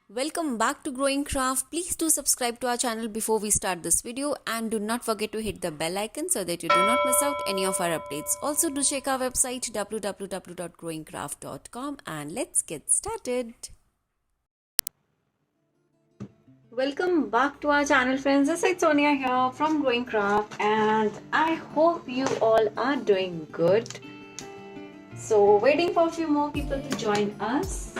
Welcome back to Growing Craft. Please do subscribe to our channel before we start this video and do not forget to hit the bell icon so that you do not miss out any of our updates. Also do check our website www.growingcraft.com and let's get started. Welcome back to our channel, friends. This is Sonia here from Growing Craft and I hope you all are doing good. So waiting for a few more people to join us.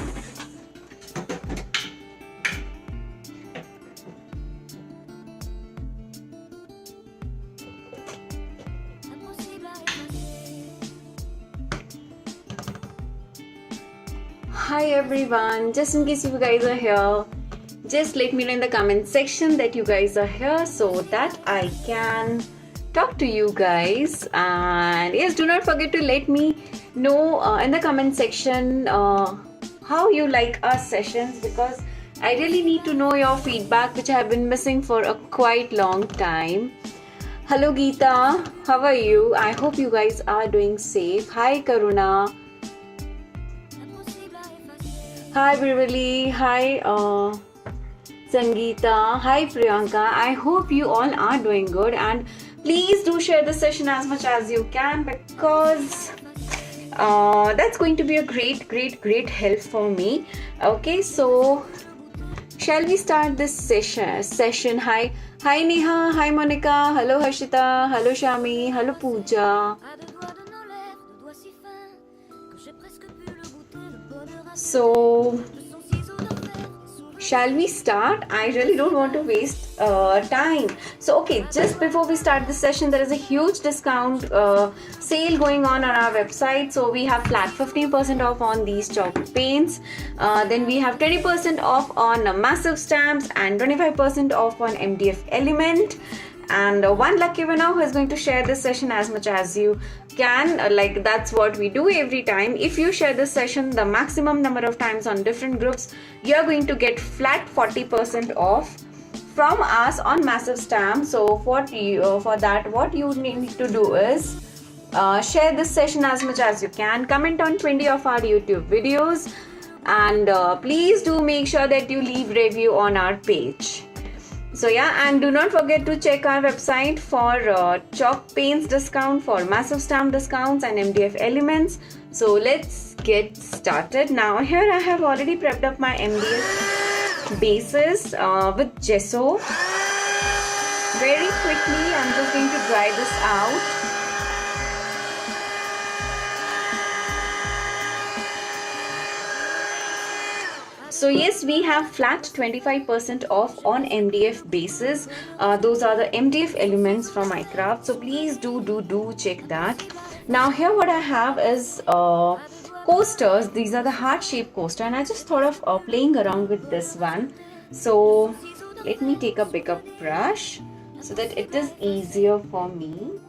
Hi everyone, just in case you guys are here, just let me know in the comment section that you guys are here so that I can talk to you guys. And yes, do not forget to let me know in the comment section how you like our sessions, because I really need to know your feedback, which I have been missing for a quite long time. Hello Geeta, how are you? I hope you guys are doing safe. Hi Karuna. Hi Beverly, hi Sangeeta, hi Priyanka. I hope you all are doing good, and please do share the session as much as you can, because that's going to be a great help for me. Okay, so shall we start this session? Hi Neha, hi Monica, hello Harshita, hello Shami, hello Pooja. So, shall we start? I really don't want to waste time. So, okay, just before we start this session, there is a huge discount sale going on our website. So, we have flat 15% off on these chalk paints. Then we have 20% off on massive stamps and 25% off on MDF element. And one lucky winner who is going to share this session as much as you can, like that's what we do every time. If you share this session the maximum number of times on different groups, you're going to get flat 40% off from us on massive stamp. So for that, what you need to do is share this session as much as you can, comment on 20 of our YouTube videos, and please do make sure that you leave review on our page. So yeah, and do not forget to check our website for chalk paints discount, for massive stamp discounts and MDF elements. So let's get started. Now here I have already prepped up my MDF bases with gesso. Very quickly I'm just going to dry this out. So yes, we have flat 25% off on MDF bases. Those are the MDF elements from iCraft. So please do check that. Now here what I have is coasters. These are the heart-shaped coaster, and I just thought of playing around with this one. So let me take a bigger brush so that it is easier for me.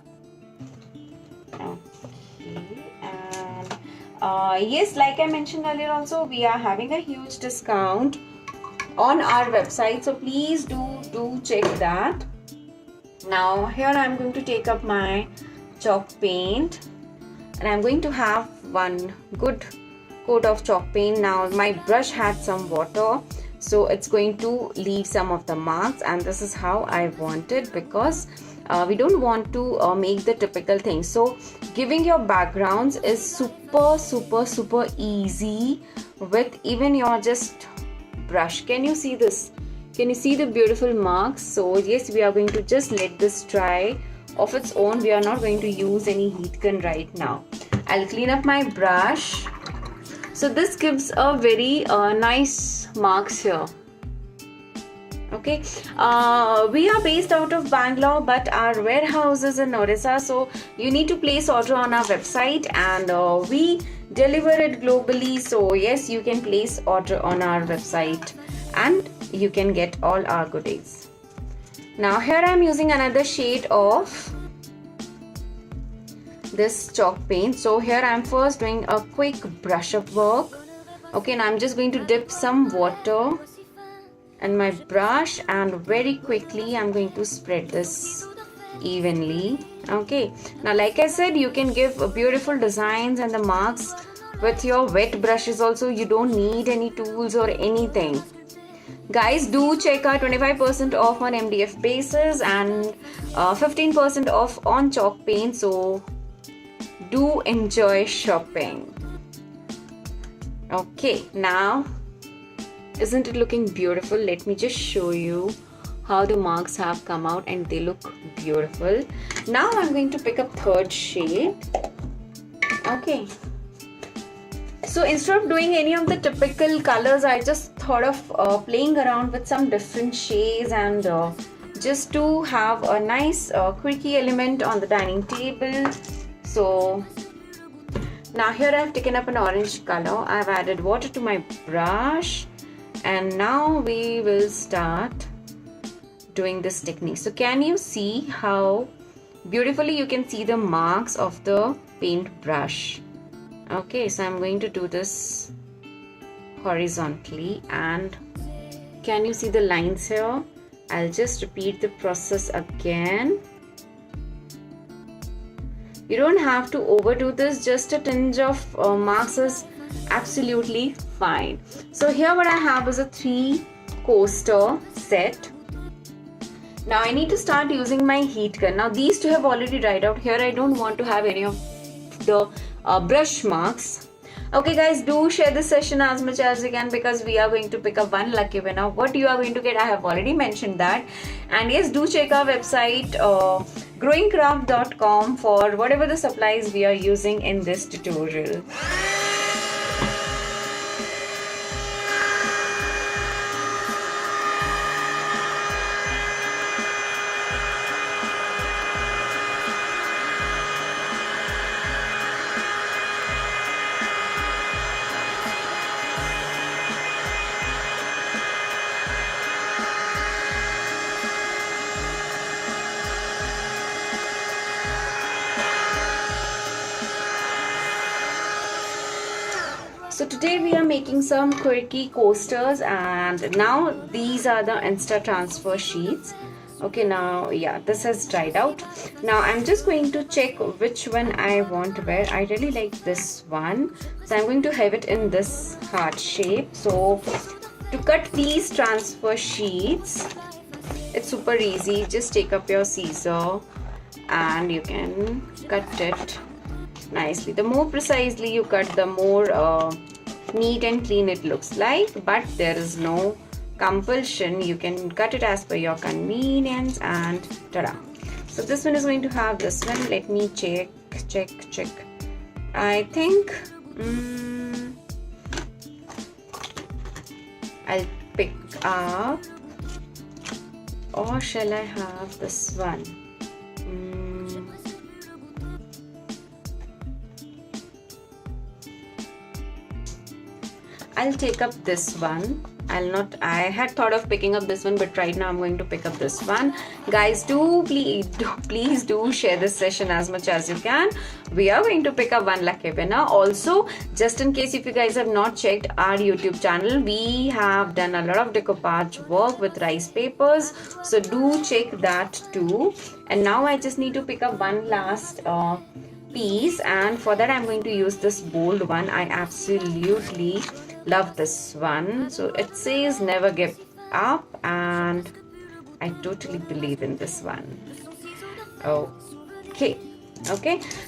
Yes, like I mentioned earlier also, we are having a huge discount on our website, so please do check that. Now here I'm going to take up my chalk paint, and I'm going to have one good coat of chalk paint. Now my brush had some water, so it's going to leave some of the marks, and this is how I want it, because we don't want to make the typical thing. So giving your backgrounds is super easy with even your just brush. Can you see this? Can you see the beautiful marks? So yes, we are going to just let this dry of its own. We are not going to use any heat gun right now. I'll clean up my brush. So this gives a very nice marks here. Okay, we are based out of Bangalore, but our warehouse is in Odisha, so you need to place order on our website, and we deliver it globally. So yes, you can place order on our website and you can get all our goodies. Now here I am using another shade of this chalk paint. So here I am first doing a quick brush up work. Okay, and I'm just going to dip some water and my brush, and very quickly I'm going to spread this evenly. Okay, now like I said, you can give beautiful designs and the marks with your wet brushes also. You don't need any tools or anything. Guys, do check our 25% off on MDF bases and 15% off on chalk paint. So do enjoy shopping. Okay, now isn't it looking beautiful? Let me just show you how the marks have come out, and they look beautiful. Now I'm going to pick up third shade. Okay, so instead of doing any of the typical colors, I just thought of playing around with some different shades and just to have a nice quirky element on the dining table. So now here I've taken up an orange color. I've added water to my brush, and now we will start doing this technique. So can you see how beautifully you can see the marks of the paint brush? Okay, so I'm going to do this horizontally, and can you see the lines here? I'll just repeat the process again. You don't have to overdo this, just a tinge of marks is absolutely fine. So here what I have is a 3 coaster set. Now I need to start using my heat gun. Now these two have already dried out. Here I don't want to have any of the brush marks. Okay guys, do share this session as much as you can, because we are going to pick up one lucky winner. What you are going to get, I have already mentioned that. And yes, do check our website growingcraft.com for whatever the supplies we are using in this tutorial. So today we are making some quirky coasters, and now these are the Insta transfer sheets. Okay, now yeah, this has dried out. Now I'm just going to check which one I want to wear. I really like this one, so I'm going to have it in this heart shape. So to cut these transfer sheets, it's super easy. Just take up your scissor and you can cut it nicely. The more precisely you cut, the more neat and clean it looks like, but there is no compulsion. You can cut it as per your convenience, and ta-da. So this one is going to have this one. Let me check. I think I'll pick up, or shall I have this one? I'll take up this one. I had thought of picking up this one, but right now I'm going to pick up this one. Guys, please do share this session as much as you can. We are going to pick up one lucky winner. Also, just in case if you guys have not checked our YouTube channel, we have done a lot of decoupage work with rice papers, so do check that too. And now I just need to pick up one last piece, and for that I'm going to use this bold one. I absolutely love this one. So it says never give up, and I totally believe in this one. Okay,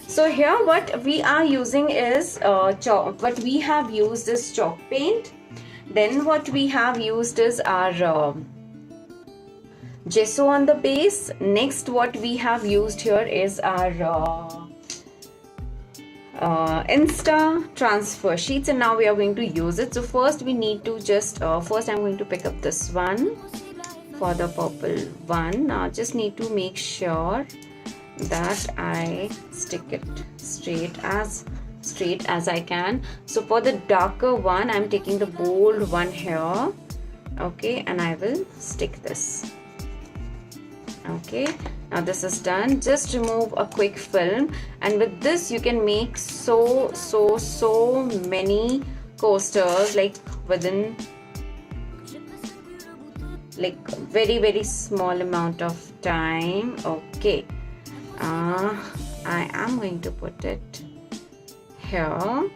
so here what we are using is chalk. What we have used is chalk paint. Then what we have used is our gesso on the base. Next what we have used here is our Insta transfer sheets, and now we are going to use it. So first we need to just first I'm going to pick up this one for the purple one. Now just need to make sure that I stick it straight as I can. So for the darker one I'm taking the bold one here. Okay, and I will stick this. Okay, now this is done. Just remove a quick film, and with this you can make so many coasters, like within like very small amount of time. Okay, I am going to put it here.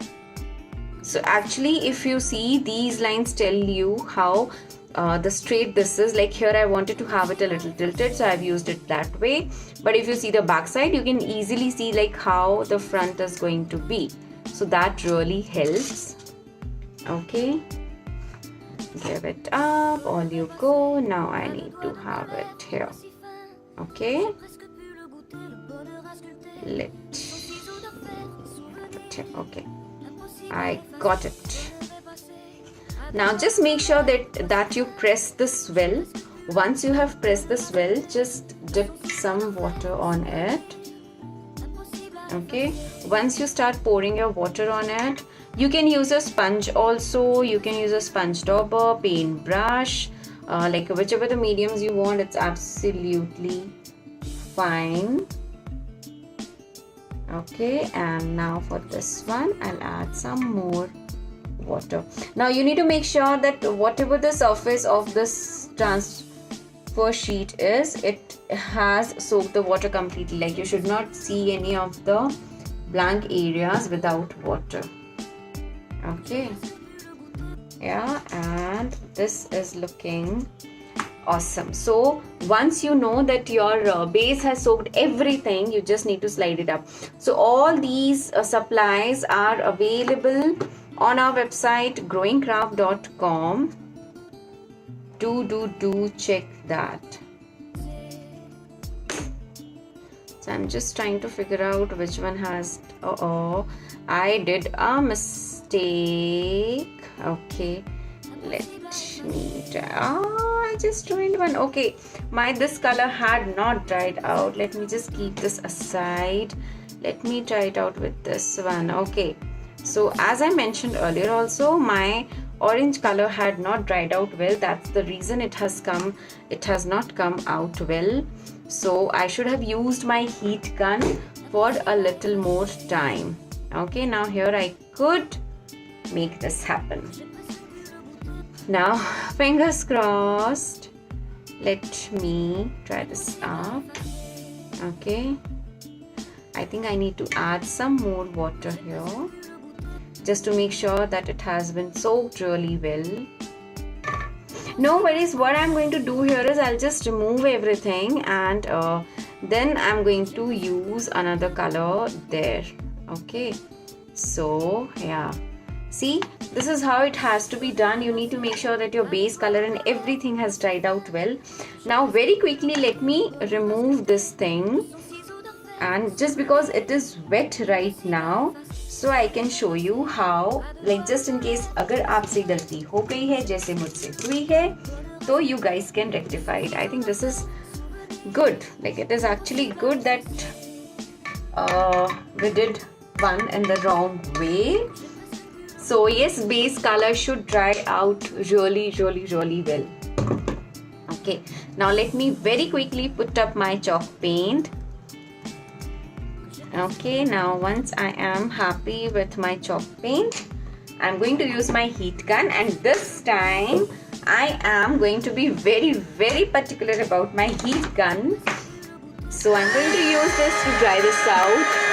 So actually if you see, these lines tell you how the straight this is. Like here I wanted to have it a little tilted, so I've used it that way. But if you see the back side, you can easily see like how the front is going to be. So that really helps. Okay, give it up, all you go. Now I need to have it here. Okay, okay, I got it. Now just make sure that you press this well. Once you have pressed this well, just dip some water on it. Okay, once you start pouring your water on it, you can use a sponge also. You can use a sponge dauber, paint brush, like whichever the mediums you want, it's absolutely fine. Okay, and now for this one, I'll add some more water. Now you need to make sure that whatever the surface of this transfer sheet is, it has soaked the water completely. Like you should not see any of the blank areas without water. Okay, yeah, and this is looking awesome. So once you know that your base has soaked everything, you just need to slide it up. So all these supplies are available on our website growingcraft.com. Do check that. So I'm just trying to figure out which one has, I did a mistake. Okay, let me try. I just joined one. Okay, this color had not dried out. Let me just keep this aside. Let me try it out with this one. Okay, so as I mentioned earlier also, my orange color had not dried out well. That's the reason it has not come out well. So I should have used my heat gun for a little more time. Okay, now here I could make this happen. Now fingers crossed. Let me try this out. Okay, I think I need to add some more water here, just to make sure that it has been soaked really well. No worries, what I'm going to do here is I'll just remove everything, and then I'm going to use another color there. Okay, so yeah, see, this is how it has to be done. You need to make sure that your base color and everything has dried out well. Now very quickly, let me remove this thing, and just because it is wet right now, so I can show you how, like just in case अगर आपसे गलती हो गई है जैसे मुझसे हुई है, तो you guys can rectify it. I think this is good. Like it is actually good that we did one in the wrong way. So yes, base color should dry out really well. Okay, now let me very quickly put up my chalk paint. Okay, now once I am happy with my chalk paint, I'm going to use my heat gun, and this time I am going to be very particular about my heat gun. So I'm going to use this to dry this out.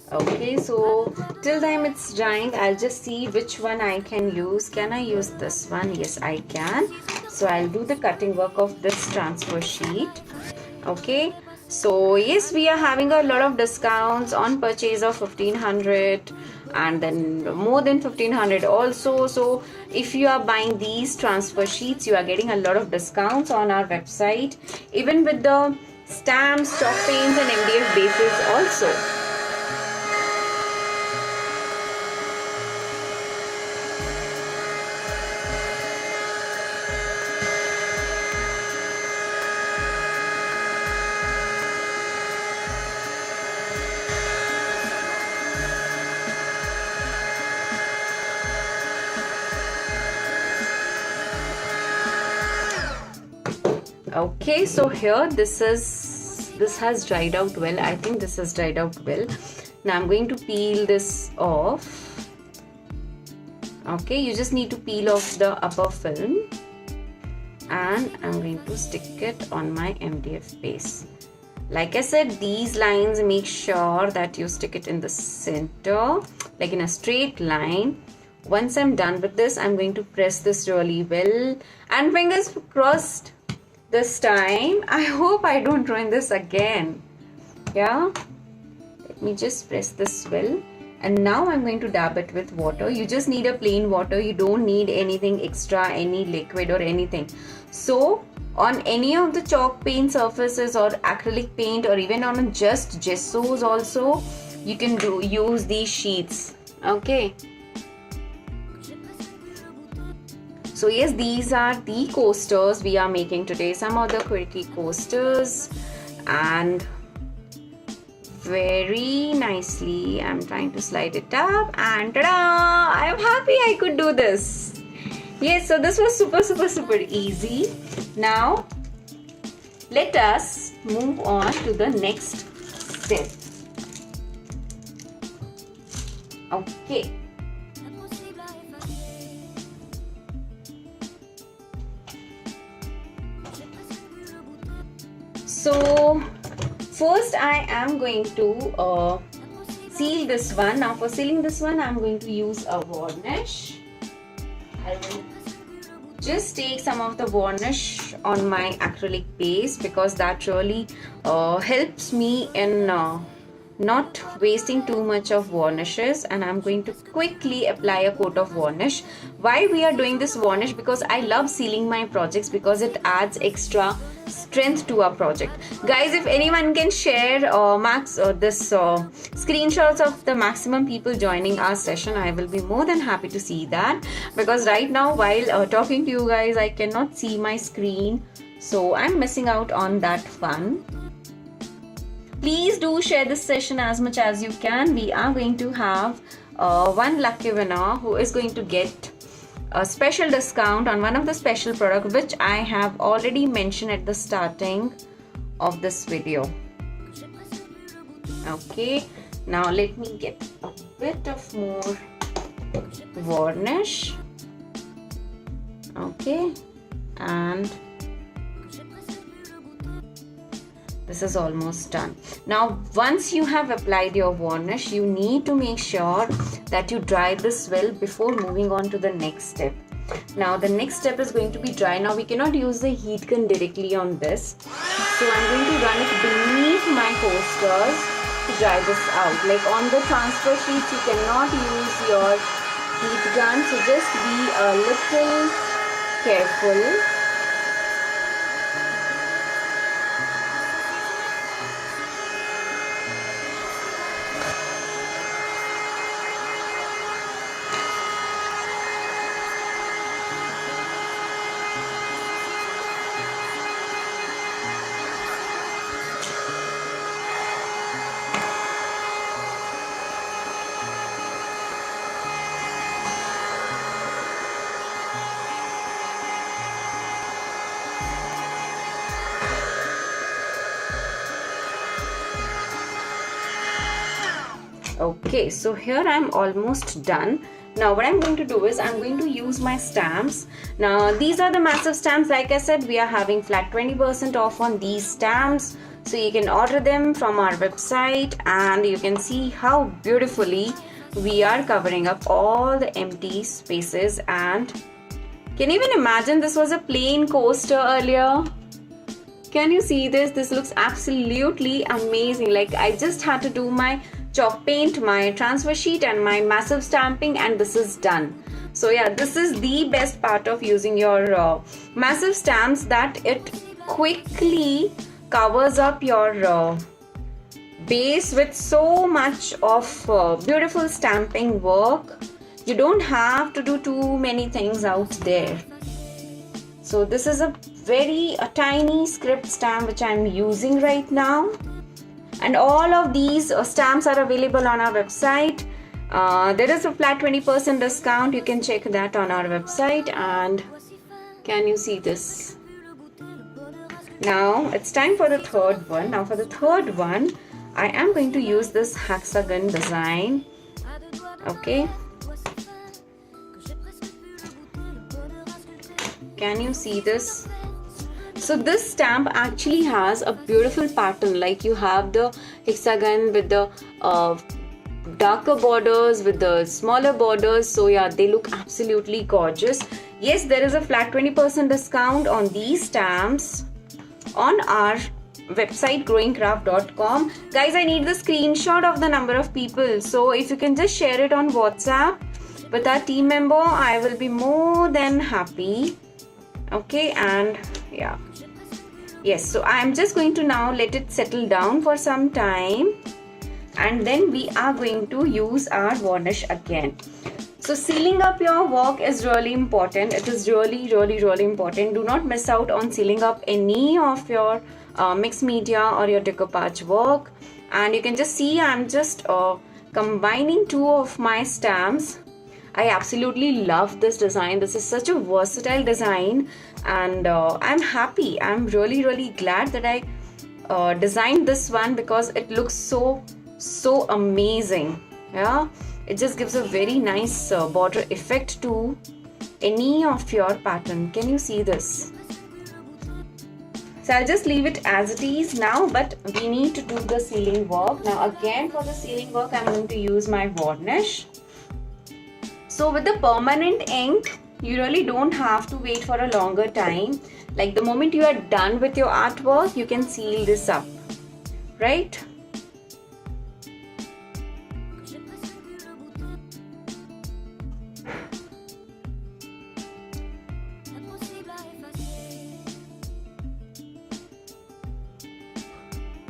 Okay, so till time it's drying, I'll just see which one I can use. Can I use this one? Yes, I can. So I'll do the cutting work of this transfer sheet. Okay, so yes, we are having a lot of discounts on purchase of 1500 and then more than 1500 also. So if you are buying these transfer sheets, you are getting a lot of discounts on our website, even with the stamps, chalk paints and MDF bases also. Okay, so here this has dried out well. I think this has dried out well. Now I'm going to peel this off. Okay, you just need to peel off the upper film, and I'm going to stick it on my MDF base. Like I said, these lines, make sure that you stick it in the center, like in a straight line. Once I'm done with this, I'm going to press this really well, and fingers crossed this time. I hope I don't ruin this again. Yeah, let me just press this well. And now I'm going to dab it with water. You just need a plain water. You don't need anything extra, any liquid or anything. So on any of the chalk paint surfaces or acrylic paint, or even on just gessos also, you can use these sheets. Okay. So yes, these are the coasters we are making today. Some of the quirky coasters, and very nicely I'm trying to slide it up, and ta-da! I'm happy I could do this. Yes, so this was super easy. Now let us move on to the next step. Okay. So first I am going to seal this one. Now for sealing this one, I'm going to use a varnish. I will just take some of the varnish on my acrylic base, because that really helps me in not wasting too much of varnishes. And I'm going to quickly apply a coat of varnish. Why we are doing this varnish? Because I love sealing my projects, because it adds extra strength to our project. Guys, if anyone can share screenshots of the maximum people joining our session, I will be more than happy to see that, because right now while talking to you guys, I cannot see my screen, so I'm missing out on that fun. Please do share this session as much as you can. We are going to have one lucky winner who is going to get a special discount on one of the special products, which I have already mentioned at the starting of this video. Okay, now let me get a bit of more varnish. Okay, and this is almost done. Now once you have applied your varnish, you need to make sure that you dry this well before moving on to the next step. Now the next step is going to be dry. Now we cannot use the heat gun directly on this, so I'm going to run it beneath my coasters to dry this out. Like on the transfer sheets, you cannot use your heat gun, so just be a little careful. Okay, so here I'm almost done. Now what I'm going to do is I'm going to use my stamps. Now these are the massive stamps. Like I said, we are having flat 20% off on these stamps, so you can order them from our website, and you can see how beautifully we are covering up all the empty spaces. And can you even imagine, this was a plain coaster earlier? Can you see this? This looks absolutely amazing. Like I just had to do my chalk paint, my transfer sheet, and my massive stamping, and this is done. So yeah, this is the best part of using your massive stamps, that it quickly covers up your base with so much of beautiful stamping work. You don't have to do too many things out there. So this is a tiny script stamp which I'm using right now, and all of these stamps are available on our website. There is a flat 20% discount. You can check that on our website. And can you see this? Now it's time for the third one. Now for the third one, I am going to use this hexagon design. Okay. Can you see this? So this stamp actually has a beautiful pattern, like you have the hexagon with the darker borders, with the smaller borders. So yeah, they look absolutely gorgeous. Yes, there is a flat 20% discount on these stamps on our website growingcraft.com. Guys, I need the screenshot of the number of people. So if you can just share it on WhatsApp with our team member, I will be more than happy. Okay, and yeah. Yes, so I am just going to now let it settle down for some time, and then we are going to use our varnish again. So sealing up your work is really important. It is really important. Do not miss out on sealing up any of your mixed media or your decoupage work. And you can just see I'm just combining two of my stamps. I absolutely love this design. This is such a versatile design, and I'm happy. I'm really glad that I designed this one, because it looks so amazing. Yeah, it just gives a very nice border effect to any of your pattern. Can you see this? So I'll just leave it as it is now, but we need to do the sealing work. Now again, for the sealing work, I'm going to use my varnish. So with the permanent ink, you really don't have to wait for a longer time. Like the moment you are done with your artwork, you can seal this up, right?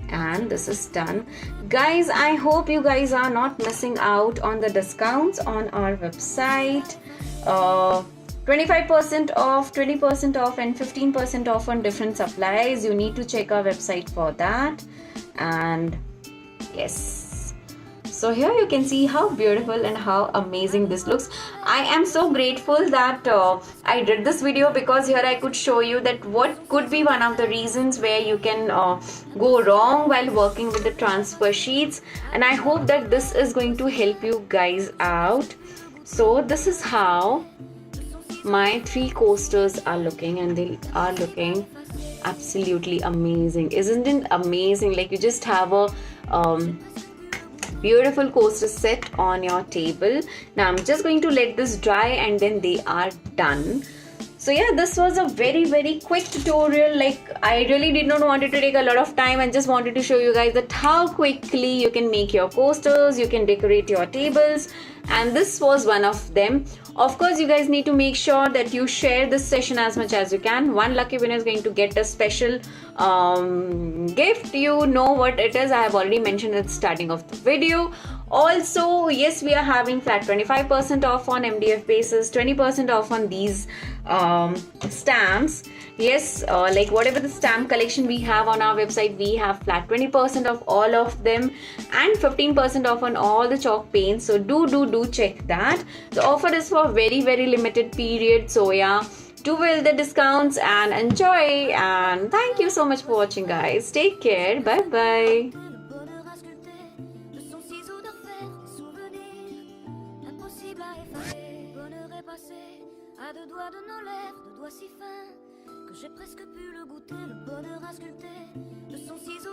And this is done. Guys, I hope you guys are not missing out on the discounts on our website. 25% off, 20% off, and 15% off on different supplies. You need to check our website for that. And yes, so here you can see how beautiful and how amazing this looks. I am so grateful that I did this video, because here I could show you that what could be one of the reasons where you can go wrong while working with the transfer sheets. And I hope that this is going to help you guys out. So this is how my 3 coasters are looking, and they are looking absolutely amazing. Isn't it amazing? Like you just have a beautiful coaster set on your table. Now I'm just going to let this dry, and then they are done. So yeah, this was a very quick tutorial. Like I really did not want it to take a lot of time, and just wanted to show you guys that how quickly you can make your coasters, you can decorate your tables, and this was one of them. Of course, you guys need to make sure that you share this session as much as you can. One lucky winner is going to get a special gift. You know what it is. I have already mentioned at the starting of the video. Also, yes, we are having flat 25% off on MDF basis, 20% off on these stamps. Yes, like whatever the stamp collection we have on our website, we have flat 20% off all of them, and 15% off on all the chalk paints. So do check that. The offer is for very limited period. So yeah, do well the discounts and enjoy. And thank you so much for watching, guys. Take care. Bye bye. À 2 doigts de nos lèvres, 2 doigts si fins que j'ai presque pu le goûter, le bonheur à sculpter de son ciseau.